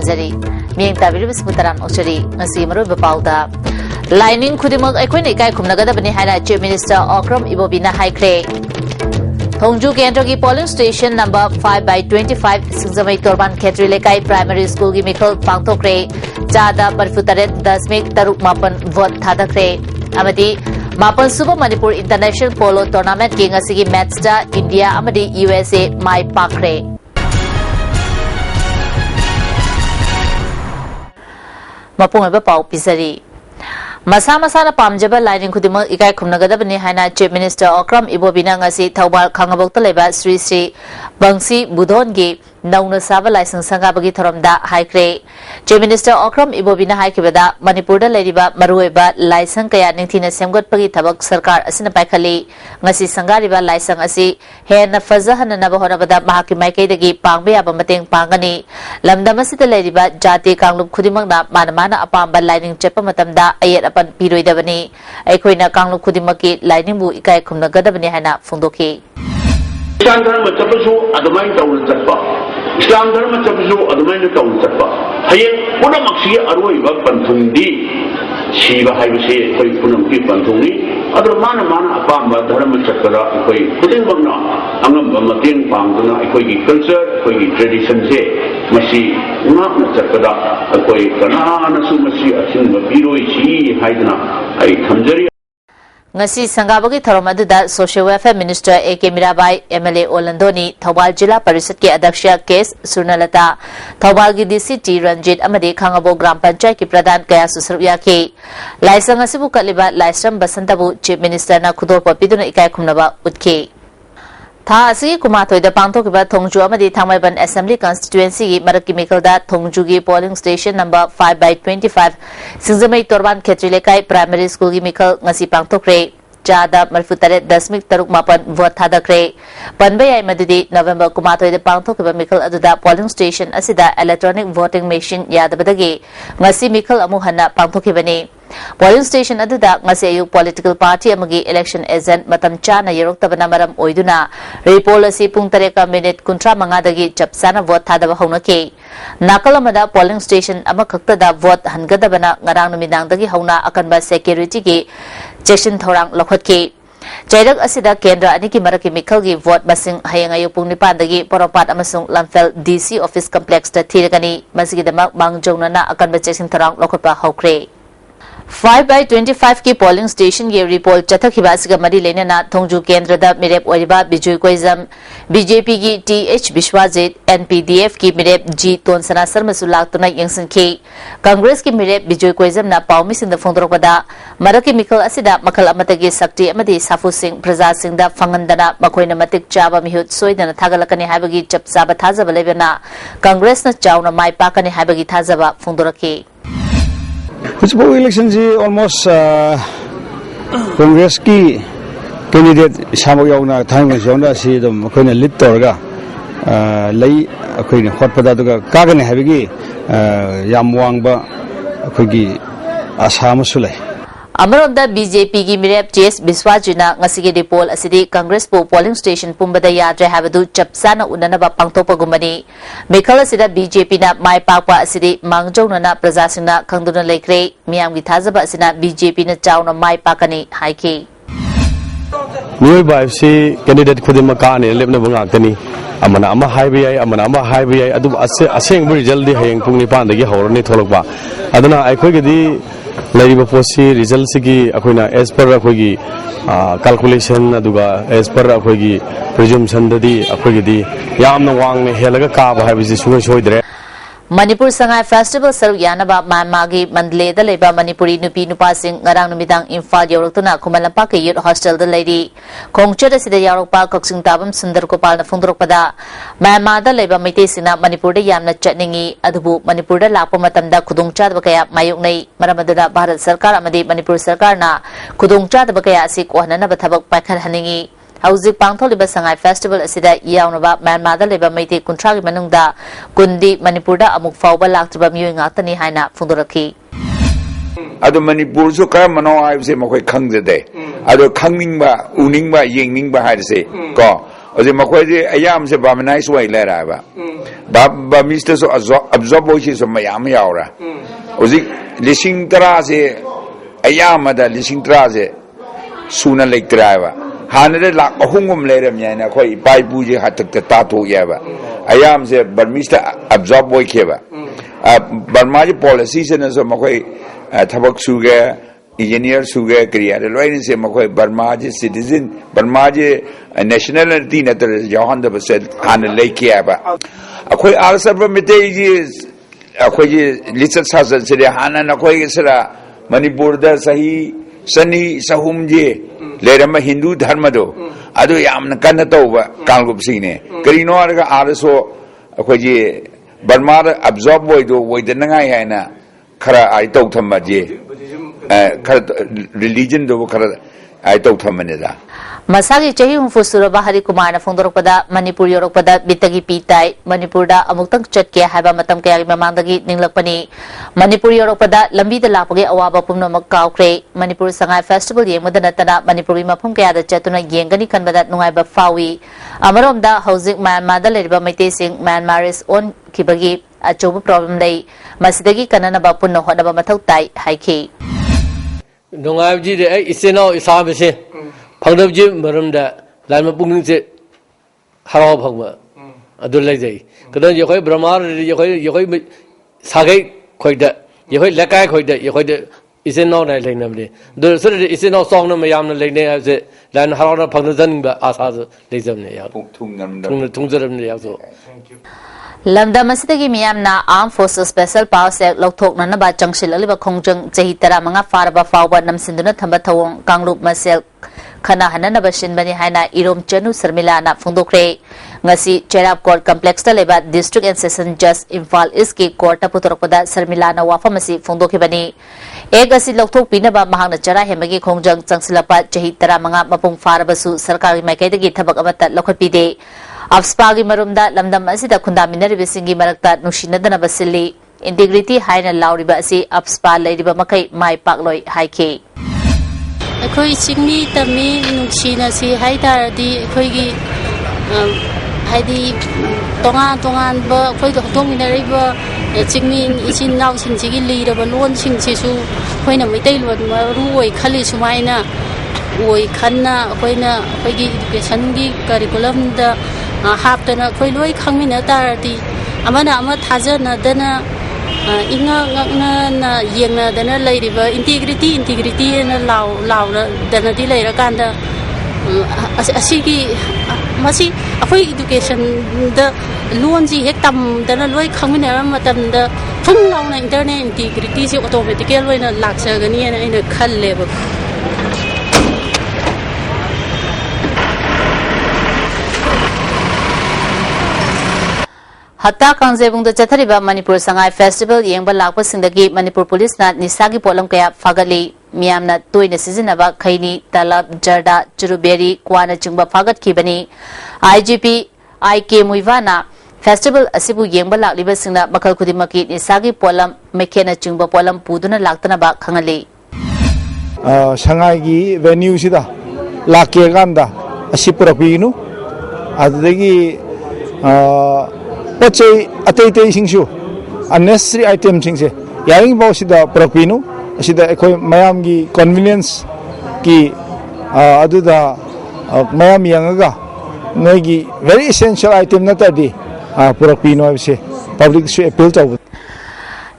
ꯊꯝꯖꯔꯤ ꯃꯤꯌꯦꯡ ꯇꯥꯕꯤꯔꯤꯕ ꯁꯤꯃꯨꯇꯔꯥꯝ ꯑꯣꯛꯆꯔꯤ ꯉꯁꯤ ꯃꯔꯨꯑꯣꯏꯕ ꯄꯥꯎꯗ ꯂꯥꯏꯅꯤꯡ ꯈꯨꯗꯤꯡꯃꯛ ꯑꯩꯈꯣꯏꯅ ꯏꯀꯥꯏ ꯈꯨꯝꯅꯒꯗꯕꯅꯤ ꯍꯥꯏꯅ ꯆꯤꯐ ꯃꯤꯅꯤꯁꯇꯔ ꯑꯣꯀ꯭ꯔꯝ ꯏꯕꯣꯕꯤꯅ ꯍꯥꯏꯈ꯭ꯔꯦ ꯊꯣꯡꯖꯨ ꯀꯦꯟꯗ꯭ꯔꯒꯤ ꯄꯣꯂꯤꯡ ꯁ꯭ꯇꯦꯁꯟ नंबर 5/25 सिंगजमई तोरबान खेत्री लेकाई प्राइमरी स्कूल की मिखल पांगथोखरे चादा 48.3 वोट थादखरे अमदी मापन सुब मणिपुर इंटरनेशनल पोलो टूर्नामेंट की ngasi मैच दा इंडिया अमदी यूएसए माई पाखरे मपुंग पाउ पिसरी मसा मसाना पामजब लाइनिंग खुदिमक इकाय खुमनगदबनी हाइना चीफ मिनिस्टर ओक्रम इबोबिना ngasi थौबाल खांगबोक्ता लेबा श्री श्री बंसी बुधोनगी नौना साबा लाइसेंस संगाबगी थरमदा हाइक्रे चीफ मिनिस्टर ओक्रम इबोबिना हाइकिबदा मणिपुरदा लेरिबा मरुएबा लाइसेंस कया निंथिना सेमगतपगी थबक सरकार असिना पाइखली ngasi संगारिबा लाइसेंस असि हेना फजहननबा होरबदा महाकि माइकेदगी पांगबे याबा मतेंग पांगनी लमदमसिदा लेरिबा जाति कांगलुप खुदिमकना मानमाना अपाम्बा लाइनिंग चेपा मतमदा अयेत अपन पिरोइदबनी अखोइना कांगलुप खुदिमकि लाइनिंगबु इकाय खुमनगदबनी हाइना फोंदोखि इस्लाम धर्म चपसु अदमाइन तौल चप्पा इस्लाम धर्म चपसु अदमाइन तौल चप्पा हये पुनमक्षी अरोइबा पंथुंदी शिवा हाइबसे कोई पुनमकी पंथुंगी अदर मान अपाम्बा धर्म चक्करा कोई खुदिंगमना अंगम मतेंग पांगदना कोई कल्चर कोई ट्रेडिशन से मसी उनाकना चक्कदा कोई कनानसु मसी अथिंग बिरोइ छि हाइदना आई थमजरी ngasi sanggabagi thorom aduda social welfare minister AK Mirabai MLA Olandoni Thobal Jilla Parishad ki adyaksha Kes Surnalata Thobal gi DCT Ranjit amadi Khangabo Gram Panchayat ki pradhan kaya susarya ki laisang asibu kaliba laisram basantabu chief minister na khudor papiduna ikai khumnaba utki था असि कुमाथोइदा पांथोकिबा थोंजु अमदी थांगमैबन assembly constituency की मरकी मिकलदा थोंजु की polling station number 5/25 सिंगजमई तोरबान खेत्री लेकाई primary school की Mikal ngasi पांथोखरे चादा 48.3 vote थादखरे पनबे याई मदुदी November कुमाथोइदा पांथोकिबा मिकल अदुदा पोलिंग स्टेशन असिदा इलेक्ट्रॉनिक वोटिंग मशीन यादबदगी ngasi मिकल अमु हन्ना पांथोकिबनी पोलिंग स्टेशन अदुदा ngasi अयुक पॉलिटिकल पार्टी अमगी इलेक्शन एजेंट मतम चाना यरोक्तबना मरम ओइदुना रिपोल असि पुंग 3:35 दगी चपसाना वोट थादबा हौनके नाकल अमदा पोलिंग स्टेशन अमखक्तदा वोट हनगदबना ngarang numinangdagi hauna akanba security की चेक्शन थौरांग लखोटके चैरक असिदा केंद्र अनि की मरकी मिखल की वोट मसिंग हयंग अयु पुंग 9 दगी पोरोपाट अमसुंग लमफेल डीसी ऑफिस कॉम्प्लेक्स ता थीरगनी मसिगिदमक मांगजौनना अकनबा चेक्शन थौरांग लखोटपा हौख्रे 5/25 की पोलिंग स्टेशन की रिपोर्ट चथखिबासिगा मरी लेना थोंजु केंद्र दा मिरेप ओरिबा बिजुई कोइजम बीजेपी की TH विश्वाजित NPDF की मिरेप G तोनसना सरमसु लाक्तुना यंगसनखी कांग्रेस की मिरेप बिजुई कोइजम ना पाउमी सिंह दा फोंदरोपदा मरकी मिखल असिदा मखल अमतगी शक्ति अमदी साफु सिंह प्रजा सिंह दा फंगंदना मखोइना मतिक चाबा मिहुत सोइदना थागलकनी हाइबगी चपसाबा थाजबा लेबना कांग्रेस ना चाउना माइ पाकनी हाइबगी थाजबा फोंदोरखी Municipal election is almost Congress की candidate सामग यावना थांग जोंदा सी दम कोइना लीड तोरगा लई कोइना हटपदा दुगा कागने हाबिगी याम वांगबा कोइगी आशा मसुलै अमरोंदा बीजेपी की मिरेप TS विश्वाजुना ngasi रिपोल असिदी कांग्रेस पो पोलिंग स्टेशन पुंबदा याद्रे हाबदु चपसाना उननबा पांगथोपगुमनी मिखल असिदा बीजेपी ना माय पाकपा असिदी मांगजौनना प्रजासिंगना खंगदुना लेख्रे मियामगी थाजबा असिना बीजेपी ना चाउना माय पाकनी हाइकी मियोय बाइसी कैंडिडेट खुदिमा काने लेबना बंगाक्तनी amana ama haibiyai adu aseng result di hayeng pung 9 dagi horani tholokba aduna aikhoigidi lariba posi result sigi akoina as per akoigi calculation aduga as per akoigi presumption dadi akoigidi yamna wangne helaga ka ba haibisi sungai soidre Manipur Sangai Festival Saru Yanaba Magi Mandle the Leba Manipuri Nupi Nupasing Garang Numidang Infal Yorotuna Kumalampa Youth Hostel the Lady Kongcheta Sida Yaropa Koksing Tabam Sundar Kopal Fundropada Mama the Leba Mitesina Manipur Yamna Chatningi Adubu Manipur Lapomatamda Kudungcha Bakaya Mayuknei Maramadana Bharat Sarkar Amadi Manipur Sarkarna Kudungcha Bakaya Sik Wanana Batabak Pakan Haningi Hauzik Pangtholiba Sangai Festival asida yawnaba Myanmarda leba meite kuntragi manungda kundi Manipurda amuk fawba laktriba miyoi ngakani haina phungdorakhi adu Manipur su kar mano aibse makoi khangjade adu khangningba uningba yengningba haise ko अजे मखोय जे अयाम से बामनाइ सोय ले रहा बा बा mister so absorb होई सो मयाम यावरा उजी लिसिंग तरा से अयाम दा लिसिंग तरा से सुना लेकरा बा हानरे लाख अहुंगम लेरम याना खोई पाई पूजे हातक ता तो याबा अयाम से बर्मिस्टर अब्जॉर्ब होई खेबा बर्मा जी पॉलिसी से न सो मखोय थबक सुगे इंजीनियर सुगे क्रिया लोइन से मखोय बर्मा जी सिटीजन बर्मा जी नेशनलिटी नतर जहान द बसे हान लेके आबा अखोय आल सब मिते जी अखोय जी लिचत सासन से हान न खोय सरा मणिपुर द सही सनी सहूम जी लेरम हिंदू धर्म दो अदो यामन कन्न तौबा कांगुप सिने करिनो आरगा आरसो अखोय जी बर्मा द अब्जॉर्ब होय दो वोइदनगाय हैना खरा आई तौ थम्मा जी खरा रिलीजन दो खरा आई तौ थम्मनेदा मसागी चही हुफु सुरबा हरि कुमार न फोंदोरकपदा मणिपुर योरकपदा बितगी पीताई मणिपुरदा अमुक्तंग चटके हाबा मतम कयागी ममांगदगी निंगलकपनी मणिपुर योरकपदा लंबी द लापगे अवाबा पुमनमक काउक्रे मणिपुर संगाई फेस्टिवल येंगमदा नतना मणिपुरी मफम कयादा चतुना येंगनी खनबदा नुंगाइबा फावी अमरोमदा हौजिक म्यांमारदा लेरिबा मैतेसिंग म्यांमारिस ओन खिबगी अचोब प्रॉब्लम लई मसिदगी कननबा पुन्नो होनबा मथौ ताई हाइखी नुंगाइबजी दे इसेनो इसाबसे फंगदबजी मरमदा लाइम पुंगिंग से हराव फंगमा अदु लेजै कदन यखोय ब्रह्मार यखोय सागै खोइदा यखोय लकाय खोइदा यखोय इसेनो नाय लेनमदे दु सर इसेनो सोंग न मयाम न लेने से लाइन हराव फंगदजनबा आसा लेजमने या थुंगजरमने या सो लमदम असिदगी मियामना आर्म फोर्सेस स्पेशल पावर सेक लौथोकननबा चंगसिललिबा खोंजंग चही 15 फारबा फावबा नमसिंदुना थंबा थवोंग कांगलुप मसेल खना हननबा सिनबनी हाइना इरोम चनु शर्मिलाना फोंदोखरे ngasi cherap court complex ta leba district and session judge imphal is ki court ta putorokpada शर्मिलाना वाफमसी फोंदोखिबनी एक असि लौथोक पिनबा महांगना चरा हेमगी खोंजंग चंगसिलपा चही 15 मपुंग फारबसु सरकारी माइकैदगी थबक अमता लखपिदे अफ्सपागी मरुमदा लमदम असिदा खुंदामिनरिबसिंगी मरक्ता नुशिनदना बसिली इंटीग्रिटी हाइना लाउरिबा असि अफ्सपा लेरिबा मखै माइ पाकलोय हाइखे अखोई चिंगमी तमी नुशिना सि हाइतारदी अखोईगी हाइदी तोंगान बा अखोई हतोमिनरिबा चिंगमी इचिन नाउ सिंसिगी लीरबा लोन सिंसिसु अखोइना मैतै लोन मरु ओइ खलि सुमाइना ओइ खन्ना अखोइना अखोईगी एजुकेशन गी करिकुलम दा हापतना अखोई लोई खंगमिना तारदी अमना अमा थाजनदना इंगा ngakna yengna dana leiriba integrity na law dana di leira kanda asigi masi afoi education da loan ji hek tam dana loi khangmina matam da phung launa internet integrity ji automatically loina laksagani na ina khalleba हत्ता कांगजेबुंग चथरिबा Manipur Sangai festival येंबा लाकपसिंदगी Manipur police ना निसागी pollen कया फागली मियामना तोइना सिजिनबा खैनी तलब जर्दा चुरुबेरी क्वाना चिंगबा फागत खिबनी आईजीपी आईके मुइवाना फेस्टिवल असिबु येंबा लाकलिबा सिंगना मखल खुदिमकी निसागी पोलम मेखेना चिंगबा पोलम पुदुना लाक्तनबा खंगली संगाई वेन्यू सिदा लाके गांदा असिपुरपिनु अदगी पचे अतै सिंसु अननेसेसरी आइटम सिंसे यारिंग बाउसिदा प्रपिनु असिदा एखोय मयाम की कन्वीनियंस की अदुदा मयाम यंगगा नोगी वेरी एसेंशियल आइटम नतदी प्रपिनु अबसे पब्लिक सु अपील तौ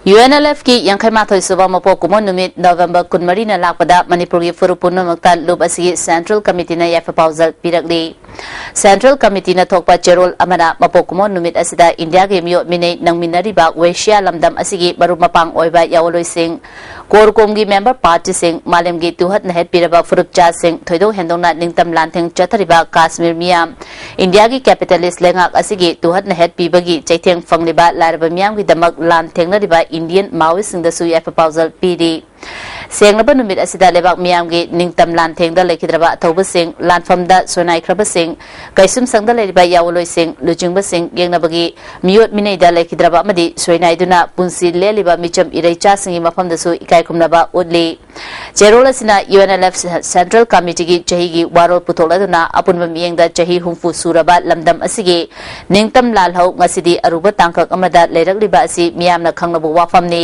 UNLF की यांखैमाथोय सुबा मपो कुमोन नुमित नवंबर 12 ना लाकपदा मणिपुर की फुरुपुन मक्ता लुब असि सेंट्रल कमिटी ना याफ पाउजल पिरकली सेंट्रल कमिटी ना थोकपा चेरोल अमना मपो कुमोन नुमित असिदा इंडिया के मियो मिने नंगमिनरिबा वेशिया लमदम असिगी बरु मपांग ओइबा यावलोय सिंह कोरकोम की मेंबर पार्टी सिंह मालेम की तुहत नहेत पिरबा फुरुपचा सिंह थोइदो हेंदोंना निंगतम लांथेंग चथरिबा कश्मीर मियाम इंडिया की कैपिटलिस्ट लेंगाक असिगी तुहत नहेत पिबगी चैथेंग फंगलिबा लारबा मियाम की दमक लांथेंगनरिबा इंडियन माओइस्ट सिंगदसु याफ पाउजल पीडी सेंगनबा नुमित असिदा लेबाक मियाम की निंगतम लांथेंगदा लेखिद्रबा थौबा सिंह लानफमदा सोनाइख्रबा सिंह कैसुम संगदा लेरिबा यावलोय सिंह लुजिंगबा सिंह येंगनबगी मियोट मिनेदा लेखिद्रबा अमदि सोइनाइदुना पुंसी लेलिबा मिचम इरैचा सिंगी मफमदसु इकाइकुमनबा उदली ꯆꯦꯔꯣꯜ ꯑꯁꯤꯅ UNLF Central Committee ꯒꯤ ꯆꯍꯤꯒꯤ ꯋꯥꯔꯣꯜ ꯄꯨꯊꯣꯛꯂꯗꯨꯅ ꯑꯄꯨꯟꯕ ꯃꯤꯠꯌꯦꯡꯗ ꯆꯍꯤ 60 ꯁꯨꯔꯕ ꯂꯝꯗꯝ ꯑꯁꯤꯒꯤ ꯅꯤꯡꯇꯝ ꯂꯥꯜꯍꯧ ꯉꯁꯤꯗꯤ ꯑꯔꯨꯕ ꯇꯥꯡꯀꯛ ꯑꯃꯗ ꯂꯩꯔꯛꯂꯤꯕ ꯑꯁꯤ ꯃꯤꯌꯥꯝꯅ ꯈꯪꯂꯕ ꯋꯥꯐꯝꯅꯤ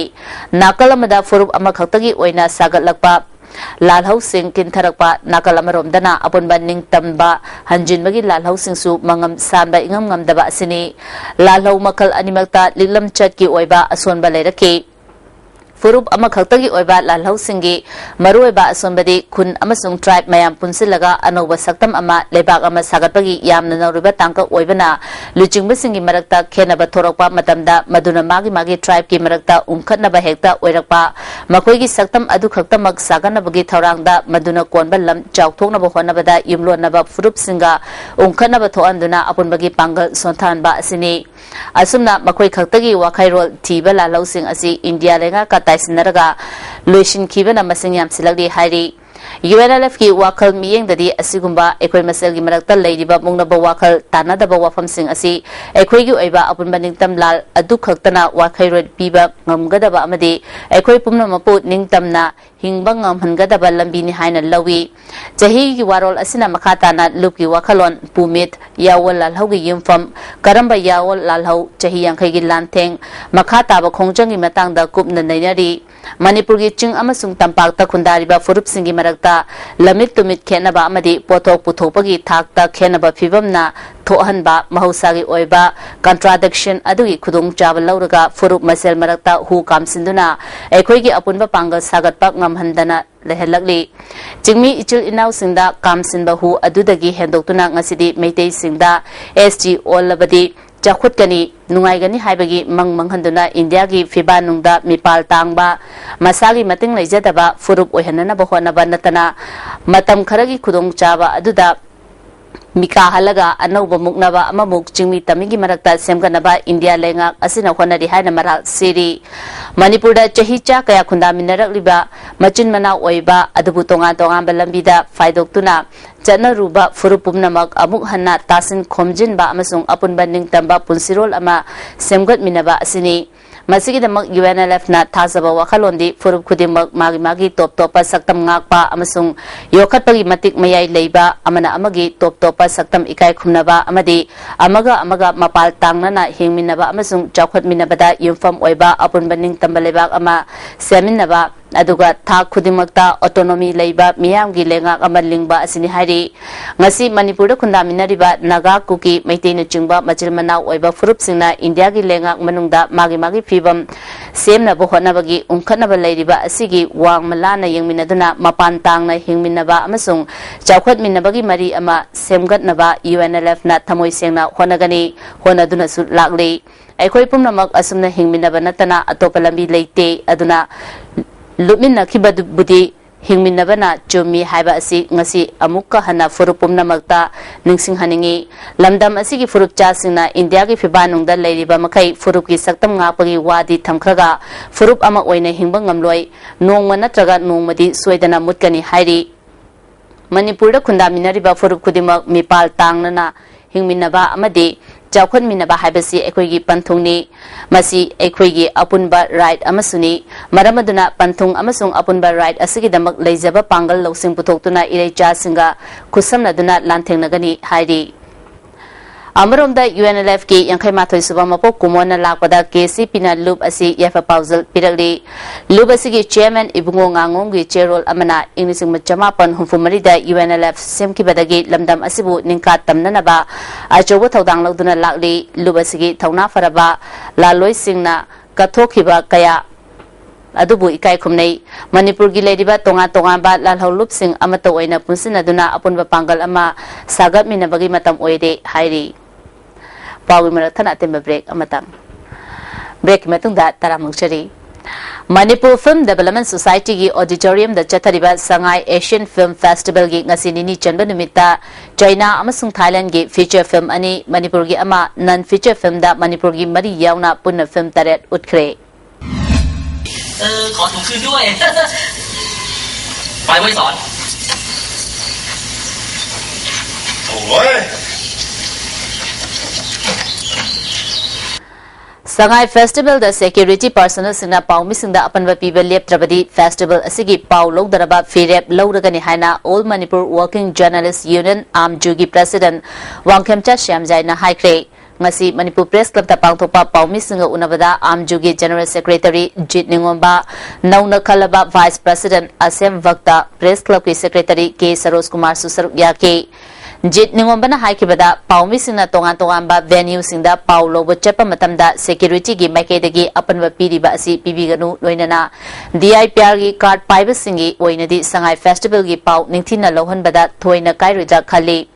ꯅꯥꯀꯜ ꯑꯃꯗ ꯐꯨꯔꯨꯞ ꯑꯃꯈꯛꯇꯒꯤ ꯑꯣꯏꯅ ꯁꯥꯒꯠꯂꯛꯄ lalhausing kintarakpa nakal amaromdana apunba ningtamba hanjinbagi lalhausingsu mangam sanba ingam ngamdaba asini lalhau makal animakta lilam chatki oiba asonba leiraki furup amakhaktagi oiba lalhausingi maruoiba asonbadi khun amasung tribe mayam punsilaga anoba saktam ama lebak ama sagatpagi yamna noriba tangka oibana luchingbasingi marakta khenaba thorakpa matamda maduna magi tribe ki marakta umkhatnaba hekta oirakpa makoigi saktam adu khaktamak saganabagi thorangda maduna konba lam chawthoknaba honabada yumlonaba furup singa umkhatnaba thoanduna apunbagi pangal sonthanba asini asumna makoi khaktagi wakhairol thiba lalhausing asi india lenga ka taisinaraga loishin khibana masing yam silagdi hairi UNLF ki wakal miyeng dadi asigumba ekoi masel gi marakta leiriba mungnaba wakal tanadaba wafamsing asi ekoi gi oiba apunba ningtam lal adu khaktana wakhairod piba ngamgadaba amadi ekoi pumna mapu ningtamna hingba ngamhangadaba lambini haina lawi jahi gi warol asina makhatana lupki wakalon pumit yawol lalhau gi yumfam karamba yawol lalhau jahi yankhai gi lantheng makhataba khongjangi matangda kupna nainari Manipur gi ching amasung tampak ta khundariba furup singi marakta lamit tumit khenaba amadi pothok puthopagi thakta khenaba phibamna thohanba mahusagi oiba contradiction adugi khudung chaba lauraga furup masel marakta hu kamsinduna ekhoi gi apunba pangal sagatpa ngamhandana lehelakli chingmi ichil inau singda kamsinba hu adudagi hendoktuna ngasidi meitei singda SG olabadi Jakutkani nungaigani haibagi manghanduna India gi fibanungda mipal tangba masagi mating leijadaba furup oihanana bahonaba natana matam kharagi khudong chaba aduda mika halaga anauba muknaba amamuk chingmi tamigi marakta semganaba India lenga asina honari haina maral siri Manipurda chahicha kaya khunda minarakliba machin mana oiba adubu tonga balambida faidoktuna Jana ruba furupumna mag amuk hanna tasin khomjinba amasung apunba ningtamba punsirol ama semgat minaba asini masigi damak UNLF na thazaba wakalondi furup khudimak magi top saktam ngakpa amasung yokhatpagi matik mayai leiba amana amagi top saktam ikai khumnaba amadi amaga mapal tangnana hingminaba amasung chawkhat minabada yumfam oiba apunba ningtamba lebak ama seminaba aduga tha khudimakta autonomy leiba miyamgi lenga amalingba asini hairi ngasi manipurda khundaminariba naga kuki maiteina chingba machil manau oiba furup singna India gi lenga manungda magi phibam semna bo honabagi umkhanaba leiriba asigi wang malana yengminaduna mapan tangna hingminaba amasung chawkhat minabagi mari ama semgatnaba UNLF na thamoi sengna honagani honaduna su lakli aikoi pumnamak asumna hingminaba natana atopa lambi leite aduna Lumina kibadubudi hingminabana chumi haiba asi ngasi amukka hana furupumna magta ningsing haningi lamdam asigi furup chasingna India gi fibanungda leiriba makai furup gi saktam ngapagi wadi thamkhraga furup ama oina hingba ngamloi nongma natraga nongmadi soidana mutkani hairi Manipurda khundaminariba furup khudimak mipal tangnana hingminaba amadi Jawkhan minaba haibasi ekhoigi panthungni masi ekhoigi apunba right amasuni maramaduna panthung amasung apunba right asigi damak leijaba pangal losing putoktuna ireicha singa khusamnaduna lanthengnagani hairi Amaromda UNLF ki yankhai mathoi subama po kumona lakpada KCP na loop asi yafa pausal piragli loop asigi chairman ibungo ngangong gi chairol amana inglising machamapan humfumarida UNLF semki badagi lamdam asibu ningka tamnanaba achobo thodang lawduna lakli loop asigi thawna faraba laloi singna kathokhiba kaya adubu ikai khumnei Manipur gi leiriba tonga ba lalhau loop sing amato oina punsinaduna apunba pangal ama sagat minabagi matam oide hairi Pawi marathana temba break amatang break matungda taramukchari Manipur Film Development Society gi auditorium da chathariba Sangai Asian Film Festival gi ngasini ni chanba numita China amasung Thailand gi feature film ani Manipur gi ama non feature film da Manipur gi mari yauna punna film taret utkre ขอถุงคืนด้วยไปไว้สอนโอ้ย Sangai Festival the security personnel singna paumi singda apanba piba leptrabadi festival asigi pau logdaraba firep logragani haina All Manipur Working Journalists Union AMJUgi President Wangkhemcha Shyamjai na haikre ngasi Manipur Press Club ta pangthopa paumi singa unabada AMJUgi General Secretary Jit Ningomba nauna khalaba Vice President Asem Vakta Press Club ki Secretary K Saroz Kumar Susar yake Jit Ningombana haikibada paumi singna tongan ba venue singda pau lobo chepa matamda security gi maikaidagi apanwa piriba asi pibiganu loinana DIPR gi card paiba singi oinadi Sangai Festival gi pau ningthina lohanbada thoina kairida khali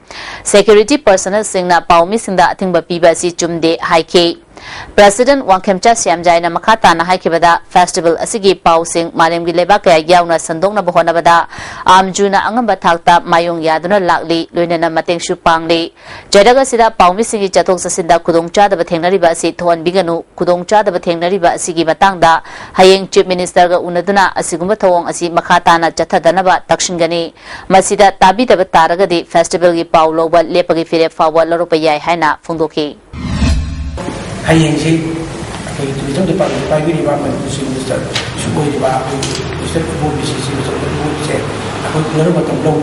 security personnel singna paumi singda athingba piba si chumde haike President Wangkhemcha Shyamjai na makata na haikibada festival asigi pau sing malemgi leba kaya yauna sandongna bohonabada amjuna angamba thakta mayong yaduna lakli loinana matengsu pangli jadaga sida paumi singi chatok sasinda kudongcha daba thengnariba asi thon biganu kudongcha daba thengnariba asigi matangda hayeng chief minister ga unaduna asigumba thawong asi makata na chathadanaba takshingani masida tabi daba taragadi festival gi pau loba lepagi fire fawa larupa yai haina phungdoki hayengsi akhoi tourism department private department minister sukoi diba state football bcc football se akhoi pura matam law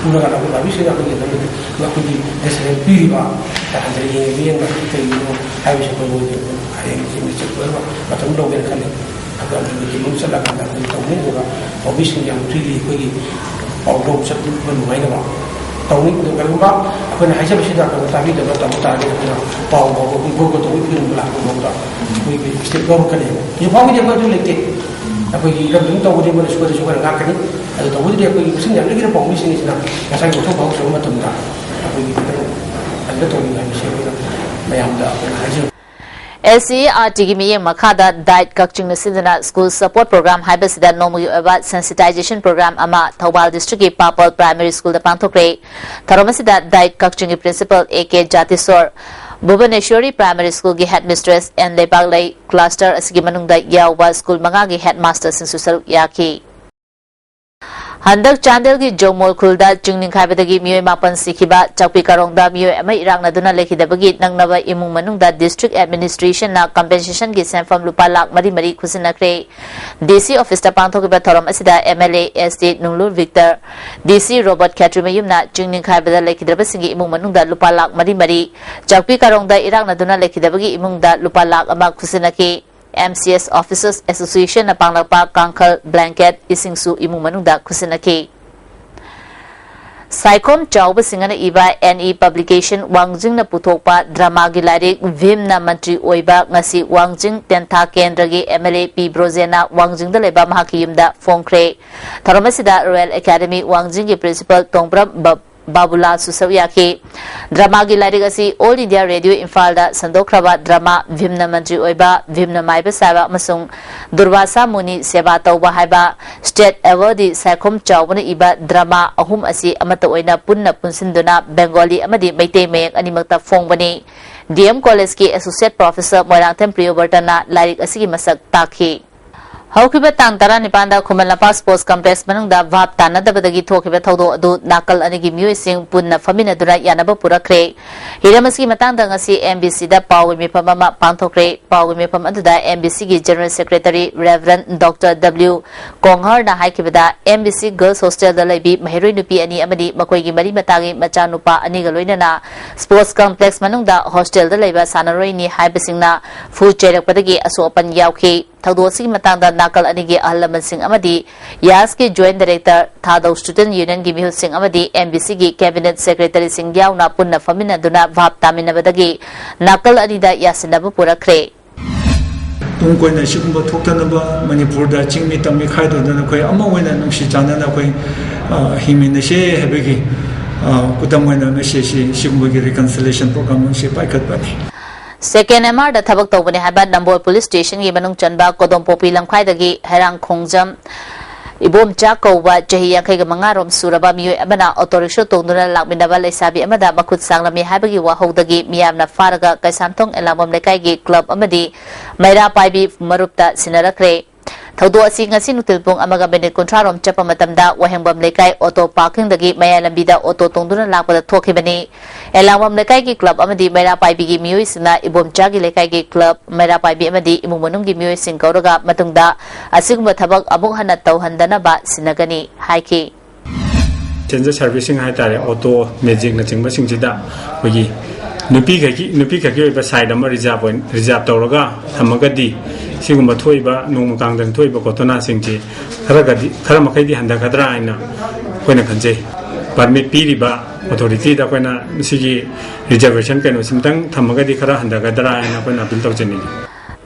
pura kana ko babi se akhoi yeda ko akhoi slp diba ta andre ye nga kai no hai se ko boy hayengsi minister pura matam law ber khale akhoi amju ki sala kana ko tawne ko obviously yang really ko gi auto sat ko mai na ba tawni ko kan ba akhoi na haisa bisida ko tabi da ba ta ga pau ko ko to wi film la ko da wi bi step ko kan ni pau ni ko lekte akhoi gi ram dum to ko de mo su ko ga kan ni ado to wi de ko gi sin ya ni pau mi sin ni na ka sai ko to pau so ma tum da akhoi gi ando to ni ga ni se ko mayam da haisa SCRT mi makada diet kakching sidana school support program haibasida nomu about sensitization program ama Thobal district ki Papal primary school da pangthokre tharomasida diet kakching principal AK Jatisor Bhubaneswari primary school ki headmistress and Lebaglai cluster asigi manungda yawa school manga ki headmaster singsusal yaki Handak Chandel ki Jomol Khulda Chungning Khaibadagi Miyoi Mapan Sikhiba Chakpi Karongda Miyoi Ama Irangna Duna Lekhidabagi Nangnaba Imung Manungda District Administration na compensation ki senfam lupa lak mari khusinakre DC office ta pangthokiba thoram asida MLA SD Nunglur Victor DC Robert Katrimayum na Chungning Khaibada Lekhidaba singi imung manungda lupa lak mari Chakpi Karongda Irangna Duna Lekhidabagi imungda lupa lak ama khusinaki MCS Officers Association na panglapa Kangkal Blanket Isingsu imung manungda khusinaki Saikom Chawba Singana Iba NE Publication Wangjing na puthokpa drama gi larik Vim na mantri oiba ngasi Wangjing Tentha Kendra gi MLA P Brozena Wangjing da leba mahaki yumda phongkre Tharamasida Royal Academy Wangjing gi principal Tongbram Babula Susawiyaki drama gi larik asi All India Radio Imphal da sandokraba drama Vimna Mantri Oiba Vimna Maiba Saba amasung Durvasa Muni Seba Tauba haiba State Award Saikom Chawbana iba drama ahum asi amata oina punna punsinduna Bengali amadi Maitei Mayek animakta phongbani DM College ki Associate Professor Moirangthem Priyobartana larik asigi masak takhi Haukiba tang tara nipanda Khumalapa Sports Complex manungda vap tanadabadagi thokiba thodo adu nakal anigi miyoi sing punna famina dura yanaba purakre hiramaski matangda ngasi MBC da pawi mifam ama pangthokre pawi mifam aduda MBC gi General Secretary Reverend Dr. W Konghar na haikibada MBC Girls Hostel da laibi mahiroi nupi ani amadi makoi gi mari matagi macha nupa ani ga loinana Sports Complex manungda hostel da laiba sanaroi ni haibasingna fu cherakpadagi asopan yauki Thaudosi matangda nakal anigi ahlaman sing amadi Yas ki Joint Director Thadau Student Union gi mihut sing amadi MBC gi Cabinet Secretary sing yauna punna famina duna vap taminabadagi nakal anida yasinabu purakre tung koi na sigumba thoktanaba Manipur da chingmi tammi khaido dana koi amma wena nungsi janana koi himina she hebegi kutam wena nungsi sigumba gi reconciliation program nungsi paikat bani Second MR da thabak tawbani haba Namboy Police Station gi manung chanba Kodom Popi Lamkhai dagi Herang Khongjam Ibom cha kouba chahi yankai ga mangarom suraba miyoi amana autoriksha tongduna lakminaba leisabi amada makhut sanglami haibagi wahogdagi miyamna faraga kaisantong elamom lekai gi club amadi maira paibi marupta sinarakre थौदो असी ngasi nutil pung amaga minute kuntra rom chapa matamda wahengbam lekai auto parking dagi maya lambida auto tongduna lakpada thokhibani elangwam lekai ki club amadi mera paibi gi mioi sina ibomcha gi lekai ki club mera paibi amadi imumunum gi mioi sing kauraga matungda asigumba thabak amuk hana tauhandana ba sinagani haiki Change servicing hai tare auto magic na chingba singchida hogi nupi khaki ba side ama reserve tawraga thamagadi sigumba thoiba nong kangdang thoiba kotona singchi khara makai di handa khadra aina koina khanje permit piriba authority da koina sigi reservation kaino simtang thamagadi khara handa khadra aina koina appeal tawjani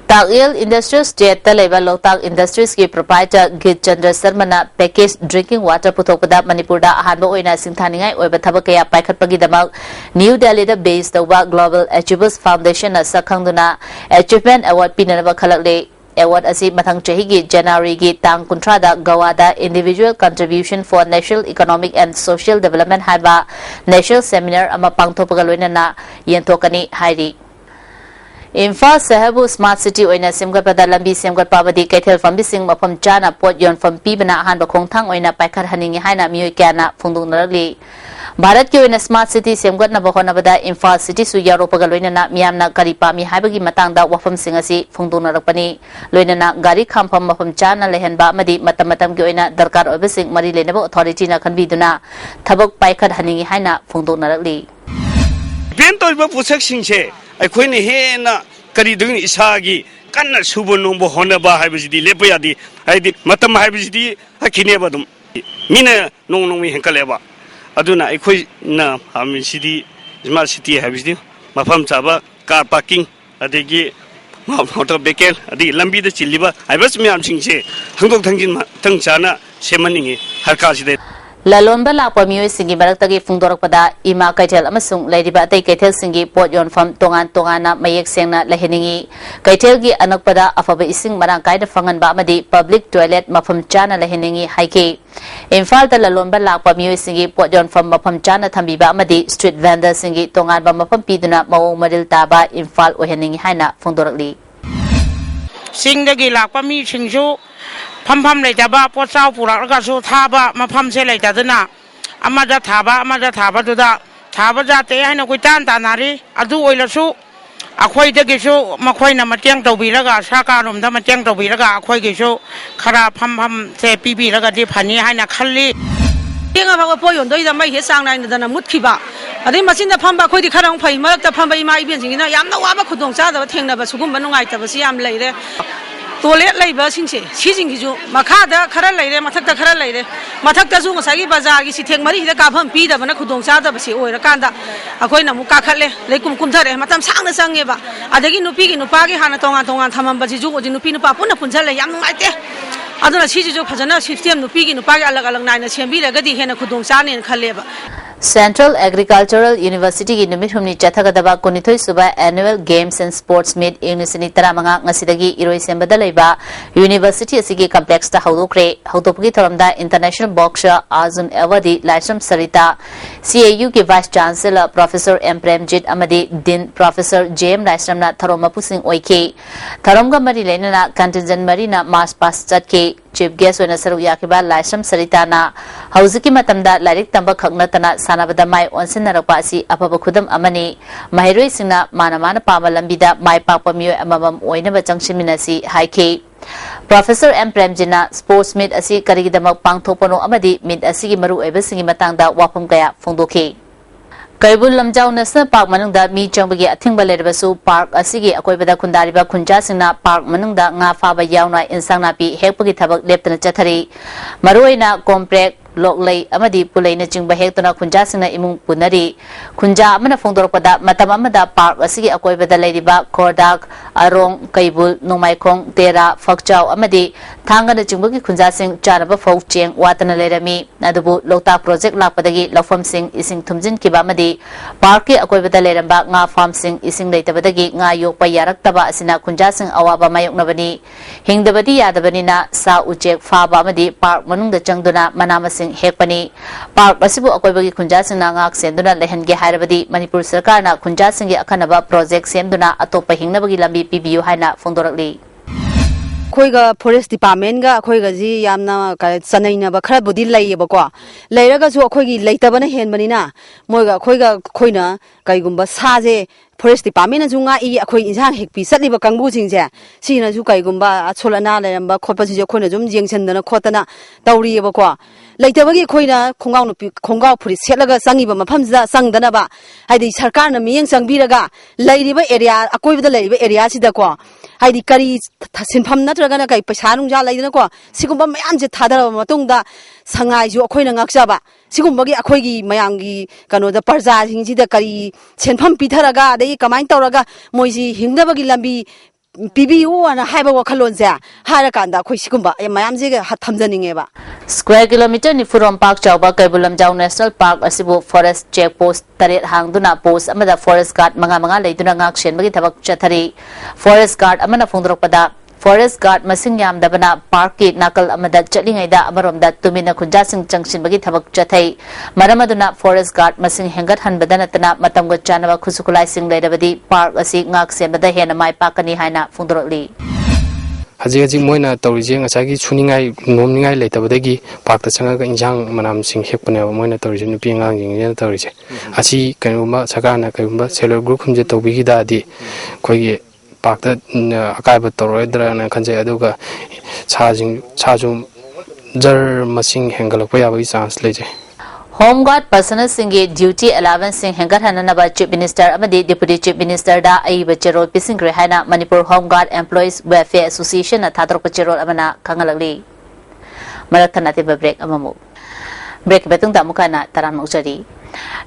Tagil Industries State Taleba Lotak Industries ki proprietor Git Chandra Sarmana packaged drinking water puthokpada Manipurda ahanba oina singthaningai oiba thabak kaya paikhatpagi damak New Delhi da based the Global Achievers Foundation na sakhangduna Achievement Award pinanaba khalakle award asi mathang chahi gi January gi tang kuntra da Goa da Individual Contribution for National Economic and Social Development haiba national seminar ama pangthopaga loinana yenthokani hairi Imphal Sahabu Smart City oina semgat pada lambi semgat pabadi kaithel fambi sing mafam chana pot yon fam pi bana han ba khongthang oina paikhat haningi haina mioi kyana phungdung narali Bharat ki oina Smart City semgat na bahona bada Imphal City su yaro pagal oina na miyamna gari pami haibagi matangda wafam sing asi phungdung narakpani loina na gari khampam mafam chana lehen ba madi matam ki oina darkar oibe sing mari lenabo authority na khanbiduna thabak paikhat haningi haina phungdung narakli Bento iba pusak singche ꯑꯩꯈꯣꯏꯅ ꯍꯦꯟꯅ ꯀꯔꯤꯗꯧꯅꯤ ꯏꯁꯥꯒꯤ ꯀꯟꯅ ꯁꯨꯕ ꯅꯣꯝꯕ ꯍꯣꯠꯅꯕ ꯍꯥꯏꯕꯁꯤꯗꯤ ꯂꯦꯞꯄ ꯌꯥꯗꯦ ꯍꯥꯏꯗꯤ ꯃꯇꯝ ꯍꯥꯏꯕꯁꯤꯗꯤ ꯍꯛꯈꯤꯅꯦꯕ ꯑꯗꯨꯝ ꯃꯤꯅ ꯅꯣꯡꯃ ꯍꯦꯟꯀꯠꯂꯦꯕ ꯑꯗꯨꯅ ꯑꯩꯈꯣꯏꯅ ꯄꯥꯝꯃꯤꯁꯤꯗꯤ ꯁ꯭ꯃꯥꯔꯠ ꯁꯤꯇꯤ ꯍꯥꯏꯕꯁꯤꯗꯤ ꯃꯐꯝ ꯆꯥꯕ ꯀꯥꯔ ꯄꯥꯔꯀꯤꯡ ꯑꯗꯒꯤ ꯃꯣꯇꯣꯔ ꯚꯦꯍꯤꯀꯜ ꯑꯗꯒꯤ ꯂꯝꯕꯤꯗ ꯆꯤꯜꯂꯤꯕ ꯍꯥꯏꯕ ꯃꯌꯥꯝꯁꯤꯡꯁꯦ ꯊꯥꯡꯗꯣꯛ ꯊꯥꯡꯖꯤꯟ ꯃꯇꯪ ꯆꯥꯅ ꯁꯦꯝꯍꯟꯅꯤꯡꯉꯤ ꯁꯔꯀꯥꯔꯁꯤꯗ Lalonba lakpa mioi singi baraktagi phungdorakpada ima kaithel amasung lairiba atei kaithel singi pot yonfam tongan tongana mayek sengna laheningi kaithel gi anakpada afaba ising marang kaida fanganba amadi public toilet mafam chana laheningi haiki Imphal da lalonba lakpa mioi singi pot yonfam mafam chana thambiba amadi street vendor singi tonganba mafam piduna mawong maril taba Imphal oheningi haina phungdorakli Singdagi lakpa mi singju Pam lay taba pot sao pura ka so thaba mafam se lay tadana amada thaba duda thaba jate haina koi tan tanari adu oila su akhoi de ge su makhoi na matyang tawbiraga saka rom da matyang tawbiraga akhoi ge su khara pam se pibi raga di phani haina khalli tinga ba po yon doi da mai he sang nai da na mutkiba adai masin da phamba khoi di kharang phai marak da phamba ima ibien sing na yam na wa ba khudong cha da thengna ba sugum ba nungai ta ba si yam leire Toilet labor singse sijing gi ju makhada khara leire mathakta khara leire mathakta ju ngasagi bazar gi sitheng mari da ka pham pi da bana khudong cha da basi oira kanda akoi na mu ka khatle leikum kumthare matam sangna sange ba adagi nupi gi nupa gi hana tongan thamam ba ji ju odi nupi nupa punna punjale yam ngai te aduna siji ju phajana system nupi gi nupa gi alag naina sembi ra gadi hena khudong cha ne khalle ba Central Agricultural University ki numit humni chathagadaba kunithoi suba Annual Games and Sports Meet University taramanga ngasidagi iroi sembada leiba University asigi complex ta haudokre haudopgi thoramda International Boxer Azun Awadi Laisam Sarita CAU ki Vice Chancellor Professor M Premjit amadi Dean Professor JM Laisramna tharoma pusing oike tharomga mari lenana contingent marina mass pass chatke Chief Guest oina saru yakiba Laisam Sarita na hauziki matamda lairik tamba khagnatana sanabada mai onsinnarakpa asi afaba khudam amani mahiroi singna mana pama lambida mai pakpa mioi amamam oinaba changsiminasi haike Professor M Premjina Sports Meet asi karigidamak pangthopano amadi meet asigi maru oibasingi matangda wafam kaya phongdoki Kaibul Lamjau National Park manungda mi changbagi athingba lerbasu park asigi akoibada khundariba khunja singna park manungda nga faba yauna insangna pi hekpagi thabak leptana chathari maruina complex Loklay amadi pulay na chingba hektona khunja singna imung punari khunja amana phongdorpada matam amada park asigi akoibada leiriba Kordak Arong Kaibul Nomaikhong Tera Fakchau amadi thangana chingbagi khunja sing charaba fau cheng watana lerami adubu Loktak project lakpadagi lafam sing ising thumjin kiba amadi park ki akoibada leramba nga farm sing ising leitabadagi nga yokpa yaraktaba asina khunja sing awaba mayoknabani hingdabadi yadabani na sa uchek faba amadi park manungda changduna manamasing hekpani park asibu akoibagi khunja singna ngak senduna lehenge hairabadi Manipur sarkar na khunja singi akhanaba project semduna atopa hingnabagi lambi pibiu haina phongdorakli अखोइगा forest department गा अखोइगा जी यामना का चनैनबा खरा बुदि लैयेबको लैरगासु अखोइगी लैतबना हेनबनिना मोइगा अखोइगा खोइना कइगुम्बा साजे forest department Junga इ अखोइ इंजांग हेकपि चटलिबा कांगबु सिंजे सिनाजु कइगुम्बा अछोलना लेरम्बा खोपसिजे खोइना जुम जेंगसनदना खोतना तौरियेबको लैतबगी खोइना खोंगाव फुरि सेटलगा संगिबा मफमजा संगदनबा हाइदि सरकारना मियेंग संगबिरगा लैरिबा area अकोइबदा लैरिबा area सिदको हाइदि करी सिनफम नत्रगना कई पैसा नुंजा लैदनको सिगुम्बा मयामजे थादरबा मतुंगदा संगाइजु अखोइना ngakjaba सिगुम्बगी अखोइगी मयामगी कनोदा प्रजासिंगजिदा करी सेनफम पिथरगा दei कमाइन तौरगा मोइजी हिंगदबगी लंबी पिबियु अना हाइबा वखलोनजे हारकांदा अखोइ सिगुम्बा मयामजे थमजनिंगेबा स्क्वायर किलोमीटर निफुरोम पार्क चौबा कैबुलम जाउ नेशनल पार्क असिबु फॉरेस्ट चेक पोस्ट तरेट हांगदुना पोस्ट अमदा फॉरेस्ट गार्ड मंगा लेदुना ngak shenbagi thabak chathari forest guard अमना फोंदरपदा फॉरेस्ट गार्ड मसिंग यामदबना पार्क की नाकल अमदा चलिंगैदा अमरोमदा तुमिना खुंजासिंग चंगसिनबगी थबक चथै मरमदुना फॉरेस्ट गार्ड मसिंग हेंगत हनबदा नतना मतमग चानवा खुसुकुलाइसिंग लेदबदी पार्क असि ngak सेबदा हेना माइ पाकनी हाइना फोंदरली हजी हजी मोइना तौरिजे ngsaigi सुनिंगाइ नोमनिंगाइ लेतबदगी पार्कता संगा इंजांग मनाम सिंग हेकपने मोइना तौरिजे नुपि ngang jing तौरिजे असि कनुमा सरकारना कयुमा सेलर ग्रुप खुमजे तौबिगी दादी खोइगे पार्कता अकाइबा तौरोइद्राना खंजे अदुगा साजु जर मसिंग हेंगलकपा याबगी चांस लेजे होम गार्ड पर्सनल सिंगे ड्यूटी अलावेंस सिंग हेंगर हननबा चीफ मिनिस्टर अमदी डिप्यूटी चीफ मिनिस्टर दा अइबा चेरोल पिसिंग्रे हाइना Manipur home guard employees welfare association थादरप चेरोल अमना खंगलगली मरथनाते ब्रेक अममु ब्रेक बेतुंग दामुकाना तराम उचरी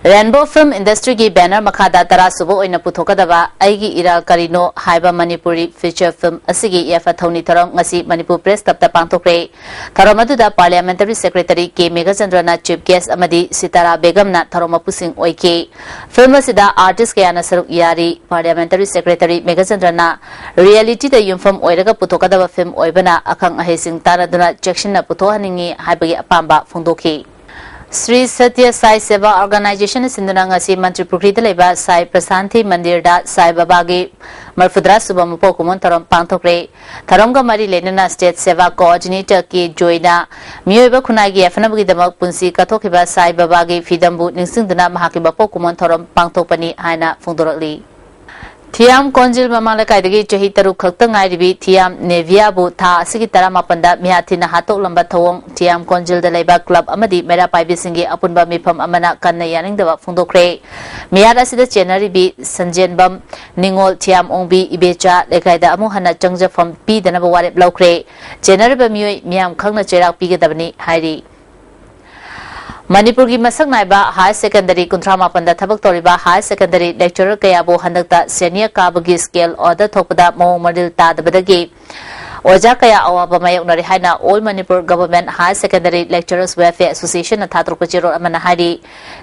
रेनबो फिल्म इंडस्ट्री की बैनर मखादा तरा सुबो ओइना पुथोकदबा आइगी इरा करिनो हाइबा मणिपुरी फीचर फिल्म असिगी एफा थौनी थरम ngasi मणिपुर प्रेस क्लब ता पांथोक्रे थरम अदुदा पार्लियामेंटरी सेक्रेटरी के मेघचंद्रना चीफ गेस्ट अमदी सितारा बेगमना थरम पुसिंग ओइके फिल्म असिदा आर्टिस्ट कयाना सरुक यारी पार्लियामेंटरी सेक्रेटरी मेघचंद्रना रियलिटी दा युमफम ओइरगा पुथोकदबा फिल्म ओइबना अखंग अहेसिंग तानादुना चेक्शन पुथोहनिंगी हाइबगी अपांबा फोंदोखी श्री सत्य साई सेवा ऑर्गेनाइजेशन सिंधुनांगसी मंत्री पुखरी लेबा साई प्रशांति मंदिर दा साई बाबा के मरफुद्रा सुबह मपोकुमन थरम पांथोक्रे थरमगा मरी लेनना स्टेट सेवा कोऑर्डिनेटर के जोइना मियोबा खुनागी एफनबगी दमक पुंसी कथोखिबा साई बाबा के फिदमबु निंसिंगदना महाकी मपोकुमन थरम पांथोपनी हाइना फोंदोरली थियाम कोंजिल ममाला कायदगी चही तरु खक्तंग आइरिबी थियाम नेवियाबु था असिगी तरा मापंदा मियाथिना हातोक लंबा थवंग थियाम कोंजिल द लेबा क्लब अमदी मेरा पाइबी सिंगी अपुनबा मिफम अमना कन्ना यानिंगदबा फोंदोक्रे मियाद असिदा चेनरिबी संजेनबम निंगोल थियाम ओंबी इबेचा लेखाइदा अमु हना चंगजफम पीदनबा वारेप लौक्रे चेनरिबा मियोय मियाम खंगना चेराक पीगदबनी हाइरी मणिपुर की मसक नाइबा हाई सेकेंडरी कुंथ्रा मापन थबक तौरीबा हाई सेकेंडरी लेक्चरर कयाबो हंदकता सीनियर काबगी स्केल ऑर्डर थोपदा मो मॉडल तादबदगी ओजा कया अवाबा मायोकनरी हाइना all Manipur government high secondary lecturers welfare association थादरप चेरोल अमना हाइरी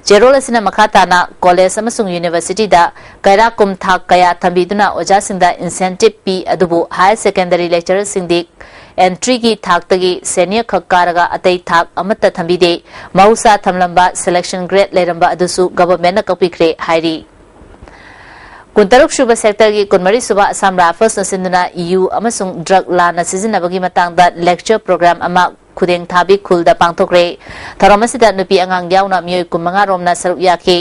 चेरोल असिना मखाताना कॉलेज अमसुंग यूनिवर्सिटी दा कैरा कुम थाक कया थंबीदुना ओजा सिंदा इंसेंटिव पी अदुबु हाई सेकेंडरी लेक्चरर्स सिंदी एंट्री की थाकतगी सीनियर खक्कारगा अतई थाक अमत थंबीदे मौसा थमलंबा सिलेक्शन ग्रेड लेरंबा अदुसु गवर्नमेंट कपिख्रे हाइरी कुंतरुक सुबह सेक्टर की कुनमरी सुबह असम राइफल्स नसिंदुना यू अमसुंग ड्रग लाना सिजनबगी मतंगदा लेक्चर प्रोग्राम अमा खुदेंग थाबी खुलदा पांथोक्रे थरमसिदा नुपी अंगांग याउना मियोय कुमंगा रोमना सरुक याखी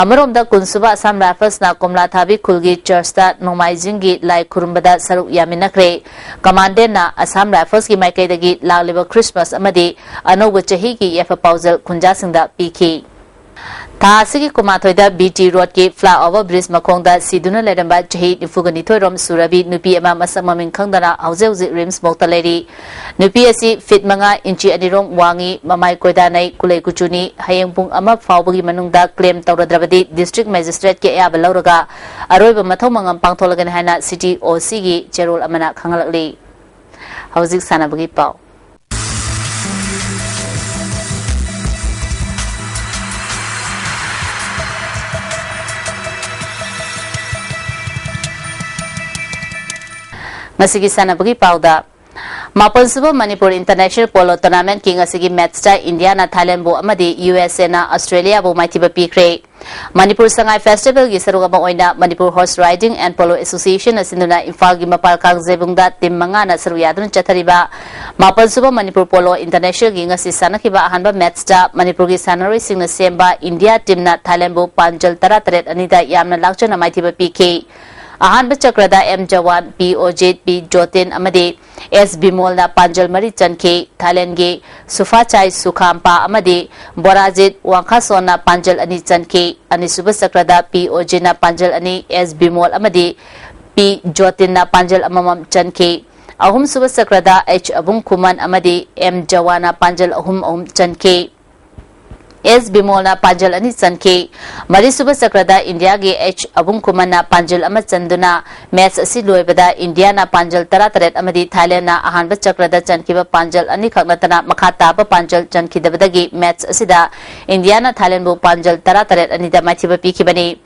अमरोमदा कुनसुबा असम राइफल्स ना कोमला थाबी खुलगी चर्चता नोमाइजिंगी लाई खुरुंबदा सरुक यामिनखरे कमांडेंट ना असम राइफल्स की माइकैदगी लालिबा क्रिसमस अमदी अनोब चही की यफ पाउजल खुंजासिंगदा पीखी थासिगी कुमाथोइदा बीटी रोड के फ्लाईओवर ब्रिज मखोंगदा सिदुना लेरंबा चही निफुगनिथोय रोम सुरबी नुपी अमा मसक ममिंग खंगदना हौजे हौजे रिम्स मोक्ता लेरी नुपी असि फिट 5 इंची अनिरोम वांगी ममाई कोइदानै कुलै कुचुनी हयेंग पुंग अमा फावबगी मनुंगदा क्लेम तौरद्रबदी डिस्ट्रिक्ट मजिस्ट्रेट के अयाब लौरगा अरोइबा मथौ मंगम पांगथोलगन हाइना सिटी ओसी गी चेरोल अमना खंगलकली हौजिक सानाबगी पाव Masigi sanabagi pauda Mapansuba Manipur International Polo Tournament King Asigi Matchta India na Thailand bo amadi USA na Australia bo maitiba pikre. Manipur Sangai Festival gi sarugaba oina Manipur Horse Riding and Polo Association asinduna Imphal gi mapal kang zebungda tim manga na saruyadun chathariba. Mapansuba Manipur Polo International gi ngasi sanakiba ahanba matchta Manipur gi sanari singna semba India team na Thailand bo panjal tara taret anida yamna lakchana maitiba PK. Ahan Chakrada M Jawan POJ P Jotin Amade S Bimol na Panjal Mari Chanke Thailand ge Sufachai Sukhampa Amade Borazit Wangkhason na Panjal Ani Chanke Ani Suba Chakrada POJ na Panjal Ani S Bimol Amade P Jotin na Panjal Amamam Chanke Ahum Suba Chakrada H Abung Kuman Amade M Jawana Panjal Ahum Chanke S Bimol na Panjal ani Chanke Mari Suba Chakrada India ge H Abung Kuman na Panjal ama chanduna match asi loibada India na Panjal tara taret amadi Thailand na ahanba Chakrada chankiba Panjal ani khaknatana makhata ba Panjal chankidabadagi match asida India na Thailand bo Panjal tara taret ani da mathiba pikibani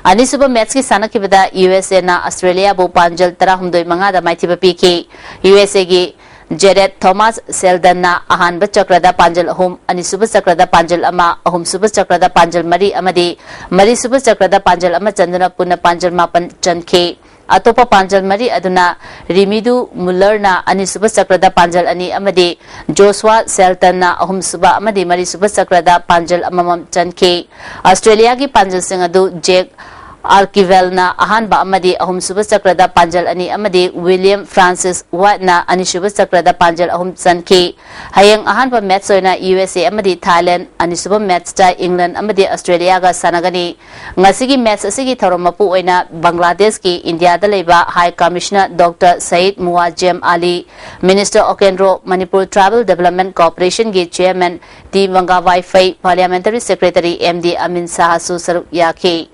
ani suba match ki sanakibada USA na Australia bo Panjal tara humdoi manga da mathiba piki USA ge Jared Thomas Selden na ahanba Chakrada Panjal ahum ani suba Chakrada Panjal ama ahum suba Chakrada Panjal mari amadi mari suba Chakrada Panjal ama chanduna punna Panjal mapan chanke atopa Panjal mari aduna Rimidu Muller na ani suba Chakrada Panjal ani amadi Joshua Selden na ahum suba amadi mari suba Chakrada Panjal amamam chanke Australia gi Panjal singadu Jack Arkivel na ahanba amadi ahum suba Chakrada Panjal ani amadi William Francis White na ani suba Chakrada Panjal ahum chanke hayang ahanba match oina USA amadi Thailand ani suba match ta England amadi Australia ga sanagani ngasigi match asigi thoromapu oina Bangladesh ki India da leba High Commissioner Dr. Said Muwajjem Ali Minister Okendro Manipur Tribal Development Corporation ge Chairman T Wanga Wi-Fi Parliamentary Secretary MD Amin Sahasu Saru Yake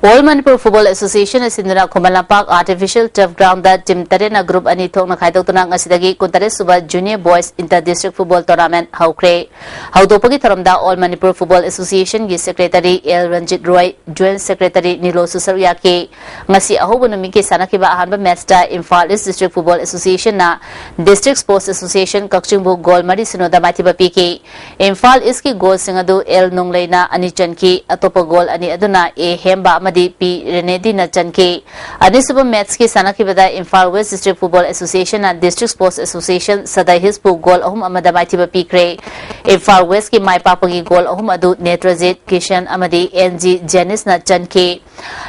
All Manipur Football Association is in the Kumala Park Artificial Turf Ground that Tim Tarena Group and Ithok Nakaitoktunang Asidagi Kuntare Suba Junior Boys Inter-District Football Tournament Haukre. Hautopagi Tharamda All Manipur Football Association gi Secretary L. Ranjit Roy, Joint Secretary Nilo Susaruyake, Ngasi Ahobu Numiki Sanakiba Ahanba Matchta Imphal East District Football Association na District Sports Association Kakchingbu Goal Mari Sinoda Matiba PK. Imphal East ki goal singadu L. Nunglay na Ani Chanki Atopa goal Ani Aduna A. Hemba Amadi P. Renedi na Chanke. Ani suba match ki sanakibada Imphal West District Football Association na District Sports Association Sadai Hispu goal ahum amada maitiba pikre. Imphal West ki mai papagi goal ahum adu Netrajit Kishan amadi NG Janice na Chanke.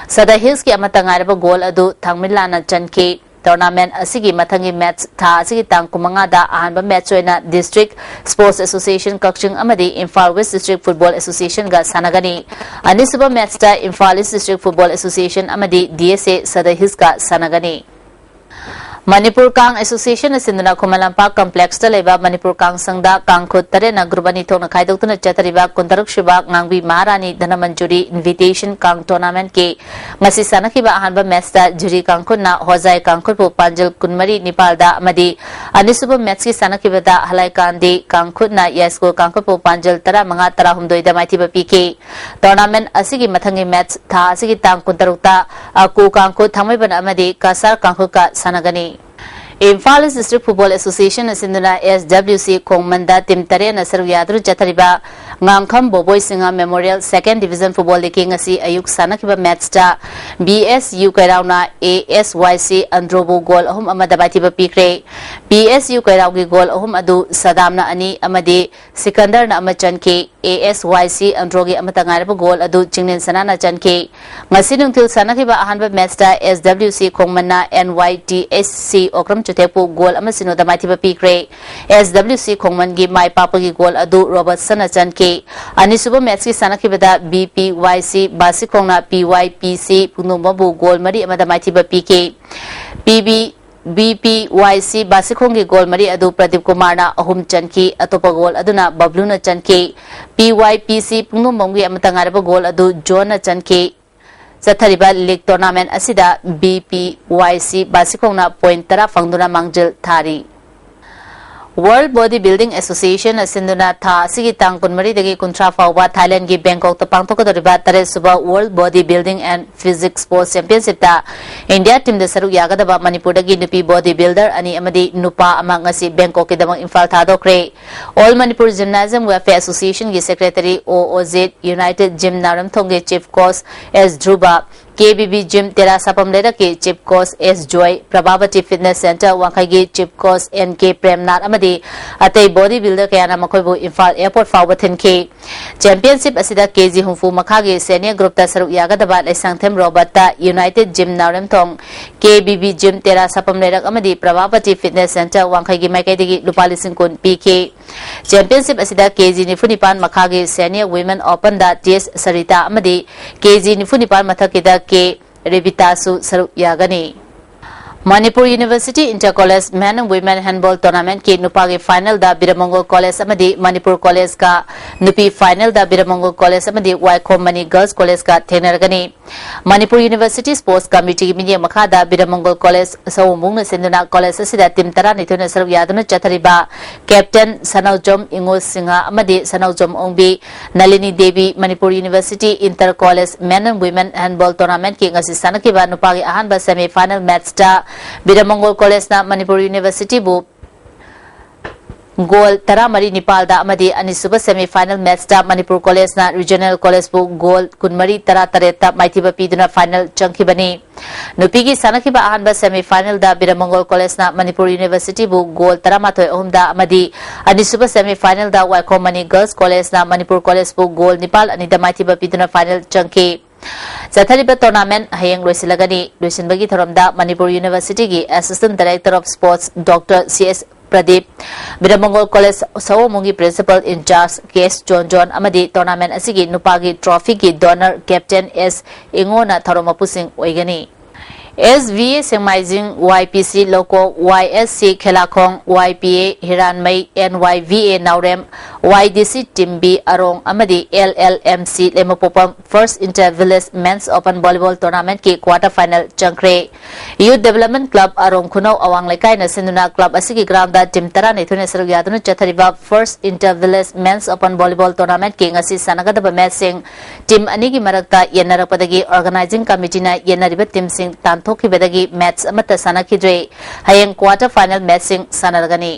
Sadai Hills ki amatangaraba goal adu Thangmila na Chanke. Tournament asigi mathangi match tha asigi tang kumanga da ahanba match oina District Sports Association Kakching amadi Imphal West District Football Association ga sanagani anisuba match ta Imphal East District Football Association amadi DSA Sadahis ga sanagani Manipur Kang Association asinduna Kumalampa Complex ta leba Manipur Kang Sangda Kang Khut tare na grubani thokna khaidokna chatariba kuntaruk shiba ngangbi Maharani Dhanamanjuri Invitation Kang Tournament ke ngasi sanakiba ahanba match ta Juri Kang Khut na Hozai Kang Khut pu Panjal Kunmari Nepal da amadi anisuba match ki sanakiba da Halai Kandi Kang Khut na Yasko Kang Khut pu Panjal tara manga tara humdoi da maitiba PK tournament asigi mathangi match tha asigi tang kuntaruk ta aku Kang Khut thamaiban amadi Kasar Kang Khut ka sanagani Imphal East District Football Association asinduna SWC Kongmanda Tim Tare na Saru Yadru Jathariba Ngangkham Boboi Singa Memorial 2nd Division Football League ngasi ayuk sanakiba match ta BSU Kairauna ASYC Androbo goal ahum amada batiba pikre BSU Kairau gi goal ahum adu Sadamna ani amadi Sikandar na amachan ke ASYC Androgi amatangaraba goal adu Chingnen Sanana chanke ngasi nungtil sanakiba ahanba match ta SWC Kongmana NYTSC Okram Chutepu goal amasino da matiba pikre SWC Kongman gi mai papagi goal adu Robert Sanachan ke ani suba match ki sanakibada BPYC Basikongna PYPC Punumbabu goal mari amada matiba PK BPYC Basikongi goal mari adu Pradeep Kumar na ahum chanki atopa goal aduna Bablu na chanki PYPC Punumbangi amatangaraba goal adu John na chanki Zathariba League Tournament asida BPYC Basikongna point tara fangduna mangjil thari World Bodybuilding Association asinduna tha sigi tang kunmari dagi kuntra fawba Thailand gi Bangkok ta pangtok doriba tare suba World Bodybuilding and Physics Sports Championship ta India team da saruk yagadaba Manipur dagi nupi bodybuilder ani amadi nupa ama ngasi Bangkok ki damang Imphal thadokre All Manipur Gymnasium Welfare Association gi Secretary OOZ United Gym Naram Thongge Chief Coach S Dhruba KBB Gym Tera Sapam Leda ke Chief Coach S Joy Prabhavati Fitness Center Wangkai gi Chief Coach NK Premnath amadi atay bodybuilder kaya na makoy bu Imphal Airport fawba thinki championship asida KG Humfu makhagi senior group ta saruk yagadaba Laisangthem Robert ta United Gym Naram Thong KBB Gym Tera Sapam Leda amadi Prabhavati Fitness Center Wangkai gi Maikai digi lupa lising kun PK championship asida KG Nifunipan makhagi senior women open da TS Sarita amadi KG Nifunipan mathakida ke Revitasu saruk yagani Manipur University Inter-College Men and Women Handball Tournament ki nupa ke final da Biramongol College amadi Manipur College ka nupi final da Biramongol College amadi Waikhomani Girls College ka thenargani Manipur University Sports Committee mi makha da Biramongol College sawmung na senduna college asida team tara nithuna saruk yaduna chathariba Captain Sanaujom Ingol Singha amadi Sanaujom Ongbi Nalini Devi Manipur University Inter-College Men and Women Handball Tournament ki ngasi sanakiba nupa ke ahanba semi final match da Biramongol College na Manipur University bu goal tara mari Nepal da amadi anisuba semi final match da Manipur College na Regional College bu goal kunmari tara tareta maitiba piduna final changkibani nupigi sanakiba ahanba semi final da Biramongol College na Manipur University bu goal tara mathoy ahumda amadi anisuba semi final da Waikhomani Girls College na Manipur College bu goal Nepal anida maitiba piduna final changki Zathariba tournament hayang loisilagani loisinbagi tharamda Manipur University gi Assistant Director of Sports Dr. CS Pradeep Biramongol College Sawomungi Principal in Charge Case John amadi tournament asigi nupagi trophy gi donor Captain S Ingona tharomapusing oigani SVA Semaizing YPC Loco YSC Khelakong YPA Hiranmai NYVA Naurem YDC Team B Arong amadi LLMC Lemopopam First Inter-Village Men's Open Volleyball Tournament ki quarter final changkre Youth Development Club Arong Kuno Awang Lekai na Sinduna Club asigi ground da Team Tara nithune saruk yaduna chathariba First Inter-Village Men's Open Volleyball Tournament ki ngasi sanagadaba match sing team anigi marakta yenarapadagi organizing committee na yenariba team sing thoki bedagi match amata sanakidre hayeng quarter final matching sanargani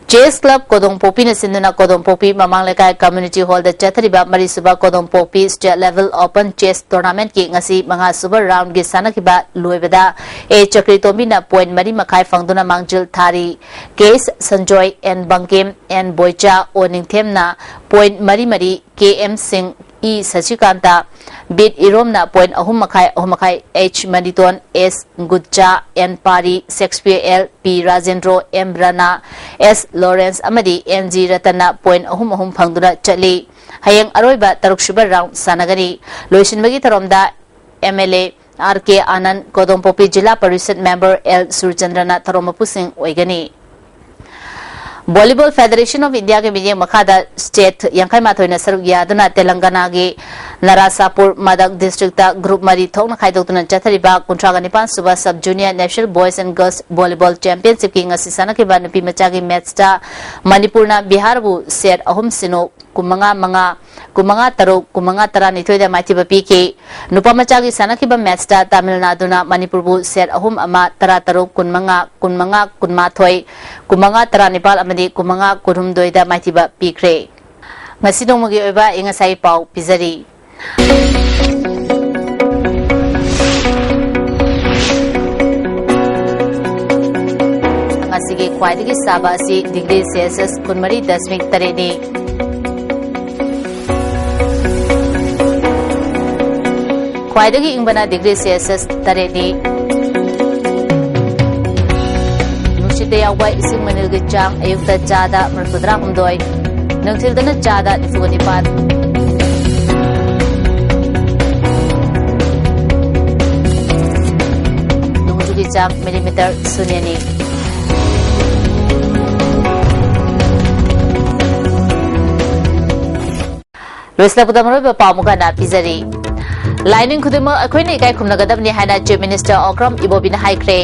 Chess Club Kodong Popi na sinduna Kodong Popi mamang lekay community hall da chathariba marisuba Kodong Popi state level open chess tournament ki ngasi mga super round gi sanakiba luebeda e chakritomi na point mari makai fangduna mangjil thari case Sanjoy and Bangkem and Boicha Oningthem na point mari KM Singh E Sachikanta Bid Irom na point ahumakai H Maniton S Gutcha N Pari Shakespeare L P Rajendro M Rana S Lawrence amadi NG Ratana point ahum phangduna chali hayang aroiba taruksuba round sanagani loisinbagi tharomda MLA RK Anand Kodong Popi Jilla Parishad Member L Surchandrana tharomapusing oigani Volleyball Federation of India ke mijeng makhada state yangkai mathoi na saruk yaduna Telangana ge Narasapur Madak district ta group mari thokna khaidokna chathariba kuntraga nipan suba sub junior national boys and girls volleyball championship ki ngasi sanaki ba nupi macha gi match ta Manipur na Bihar bu set ahum sino kumanga tara ni thoida maiti ba pk nupa macha gi sanaki ba match ta Tamil Nadu na Manipur bu set ahum ama tara taruk kunmanga kunma thoi kumanga tara Nepal amadi kumanga kurum doida maiti ba pikre ngasi dongmagi oiba ingasai pau pizari Ngasigi khwaidagi saba asi degree Celsius kunmari dasmik tareni khwaidagi ingbana degree Celsius tareni nushida yawa ising manilgi chang ayukta chada marfudra humdoi nangthildana chada nifugani Jam millimeter sunyani Rusla putamro ba pamuka na pizari Lining khudima akhoi ne kai khumna gadam ni haina chief minister Okram Ibobina haikre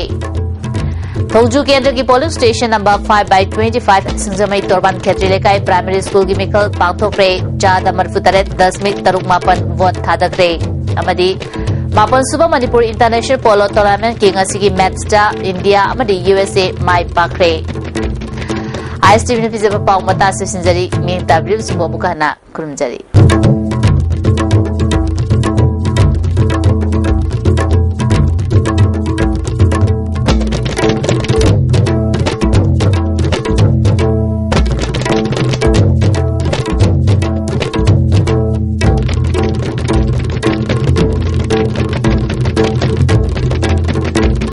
थौजू केंद्र की polling station number 5/25 सिंगजमई तोरबान खेत्री लेकाई primary school की मिखल पांथोखरे चाद मरफुतरेत 10.3 vote थादखरे अमदी मापन सुबह Manipur international polo tournament की ngasi match India अमदी USA माई पाखरे ISTV ने फिजब पाउ मता से सिंजरी मिंग तब्रिव सुबह मुकाना खुरुमजरी